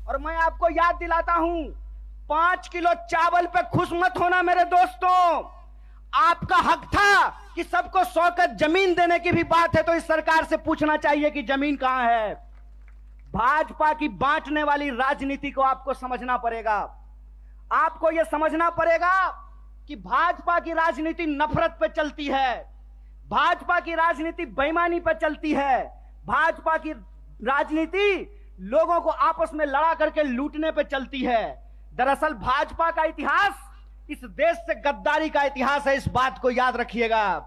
और मैं आपको याद दिलाता हूं, 5 किलो चावल पे खुश मत होना मेरे दोस्तों। आपका हक था कि सबको 100 गज जमीन देने की भी बात है तो इस सरकार से पूछना चाहिए कि जमीन कहां है। भाजपा की बांटने वाली राजनीति को आपको समझना पड़ेगा। आपको यह समझना पड़ेगा कि भाजपा की राजनीति नफरत पे चलती है, भाजपा की राजनीति बेईमानी पे चलती है, भाजपा की राजनीति लोगों को आपस में लड़ा करके लूटने पे चलती है। दरअसल भाजपा का इतिहास इस देश से गद्दारी का इतिहास है। इस बात को याद रखिएगा,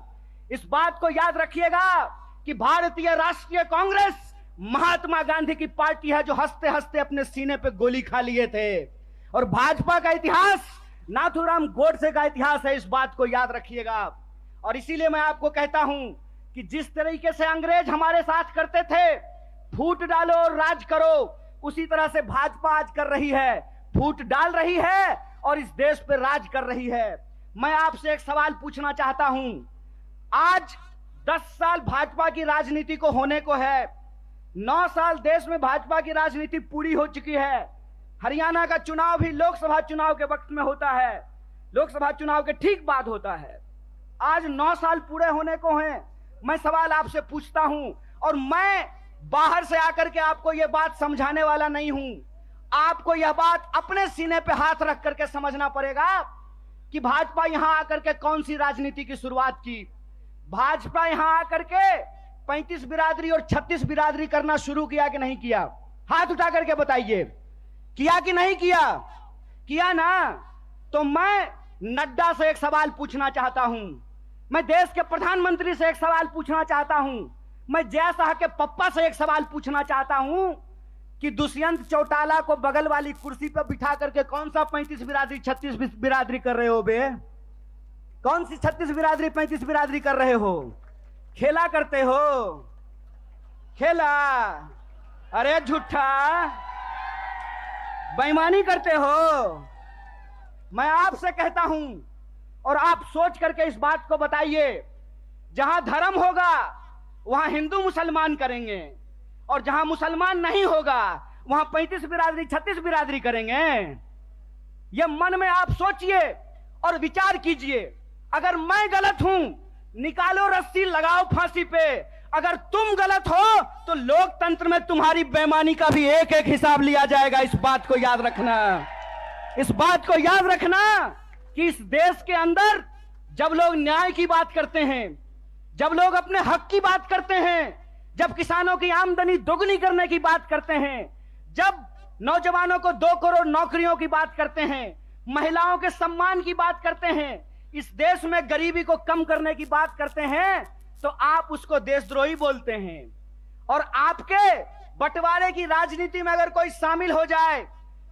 इस बात को याद रखिएगा कि भारतीय राष्ट्रीय कांग्रेस महात्मा गांधी की पार्टी है जो हंसते हंसते अपने सीने पे गोली खा लिए थे, और भाजपा का इतिहास नाथूराम गोडसे का इतिहास है। इस बात को याद रखिएगा। और इसीलिए मैं आपको कहता हूं कि जिस तरीके से अंग्रेज हमारे साथ करते थे, फूट डालो और राज करो, उसी तरह से भाजपा आज कर रही है, फूट डाल रही है और इस देश पे राज कर रही है। मैं आपसे एक सवाल पूछना चाहता हूं, आज 10 साल भाजपा की राजनीति को होने को है, 9 साल देश में भाजपा की राजनीति पूरी हो चुकी है। हरियाणा का चुनाव भी लोकसभा चुनाव के वक्त में होता है, लोकसभा चुनाव के ठीक बाद होता है। आज 9 साल पूरे होने को हैं। मैं सवाल आपसे पूछता हूं, और मैं बाहर से आकर के आपको यह बात समझाने वाला नहीं हूं, आपको यह बात अपने सीने पे हाथ रख करके समझना पड़ेगा कि भाजपा यहां आकर के कौन सी राजनीति की शुरुआत की। भाजपा यहां आकर के 35 बिरादरी और 36 बिरादरी करना शुरू किया कि नहीं किया? हाथ उठा करके बताइए, किया कि नहीं किया? किया ना। तो मैं नड्डा से एक सवाल पूछना चाहता हूं, मैं देश के प्रधानमंत्री से एक सवाल पूछना चाहता हूं, मैं जय शाह के पप्पा से एक सवाल पूछना चाहता हूं कि दुष्यंत चौटाला को बगल वाली कुर्सी पर बिठा करके कौन सा 35 बिरादरी 36 बिरादरी कर रहे हो बे? कौन सी 36 बिरादरी 35 बिरादरी कर रहे हो? खेला करते हो? खेला? अरे झूठा, बेईमानी करते हो। मैं आपसे कहता हूं, और आप सोच करके इस बात को बताइए, जहां धर्म होगा वहां हिंदू मुसलमान करेंगे, और जहां मुसलमान नहीं होगा वहां 35 बिरादरी 36 बिरादरी करेंगे। यह मन में आप सोचिए और विचार कीजिए। अगर मैं गलत हूं, निकालो रस्सी, लगाओ फांसी पे। अगर तुम गलत हो तो लोकतंत्र में तुम्हारी बेईमानी का भी एक एक हिसाब लिया जाएगा। इस बात को याद रखना, इस बात को याद रखना कि इस देश के अंदर जब लोग न्याय की बात करते हैं, जब लोग अपने हक की बात करते हैं, जब किसानों की आमदनी दोगुनी करने की बात करते हैं, जब नौजवानों को 2 करोड़ नौकरियों की बात करते हैं, महिलाओं के सम्मान की बात करते हैं, इस देश में गरीबी को कम करने की बात करते हैं, तो आप उसको देशद्रोही बोलते हैं। और आपके बंटवारे की राजनीति में अगर कोई शामिल हो जाए,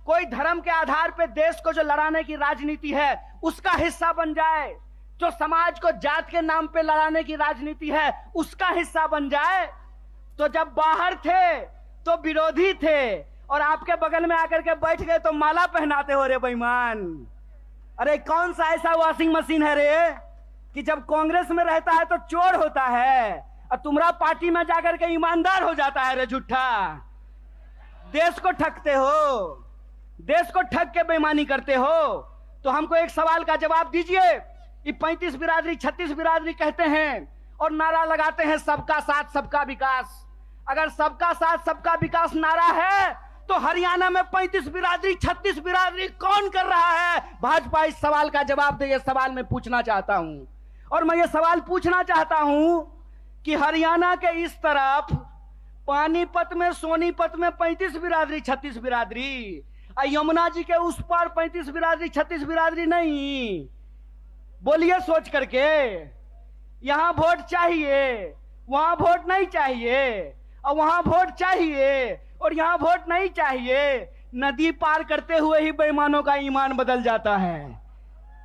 कोई धर्म के आधार पर देश को जो लड़ाने की राजनीति है उसका हिस्सा बन जाए, जो समाज को जात के नाम पे लड़ाने की राजनीति है उसका हिस्सा बन जाए, तो जब बाहर थे तो विरोधी थे, और आपके बगल में आकर के बैठ गए तो माला पहनाते हो रे बेईमान। अरे कौन सा ऐसा वॉशिंग मशीन है रे कि जब कांग्रेस में रहता है तो चोर होता है, और तुम्हारा पार्टी में जाकर के ईमानदार हो जाता है रे झूठा। देश को ठगते हो, देश को ठग के बेईमानी करते हो। तो हमको एक सवाल का जवाब दीजिए। ये 35 बिरादरी 36 बिरादरी कहते हैं और नारा लगाते हैं सबका साथ सबका विकास। अगर सबका साथ सबका विकास नारा है तो हरियाणा में 35 बिरादरी 36 बिरादरी कौन कर रहा है? भाजपा इस सवाल का जवाब दे। ये सवाल मैं पूछना चाहता हूं, और मैं ये सवाल पूछना चाहता हूं कि हरियाणा के इस तरफ पानीपत में, सोनीपत में 35 बिरादरी 36 बिरादरी, यमुना जी के उस पार 35 बिरादरी 36 बिरादरी नहीं। बोलिए सोच करके, यहां वोट चाहिए, वहां वोट नहीं चाहिए, और वहां वोट चाहिए और यहां वोट नहीं चाहिए। नदी पार करते हुए ही बेईमानों का ईमान बदल जाता है।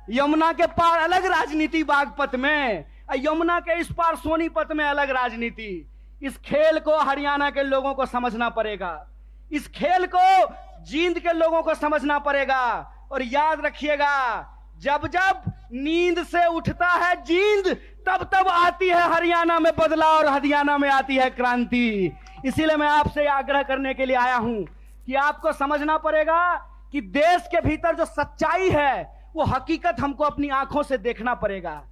यमुना के पार अलग राजनीति बागपत में, यमुना के इस पार सोनीपत में अलग राजनीति। इस खेल को हरियाणा के लोगों को समझना पड़ेगा, इस खेल को जींद के लोगों को समझना पड़ेगा। और याद रखिएगा, जब जब नींद से उठता है जींद, तब तब आती है हरियाणा में बदलाव और हरियाणा में आती है क्रांति। इसीलिए मैं आपसे आग्रह करने के लिए आया हूं कि आपको समझना पड़ेगा कि देश के भीतर जो सच्चाई है वो हकीकत हमको अपनी आंखों से देखना पड़ेगा।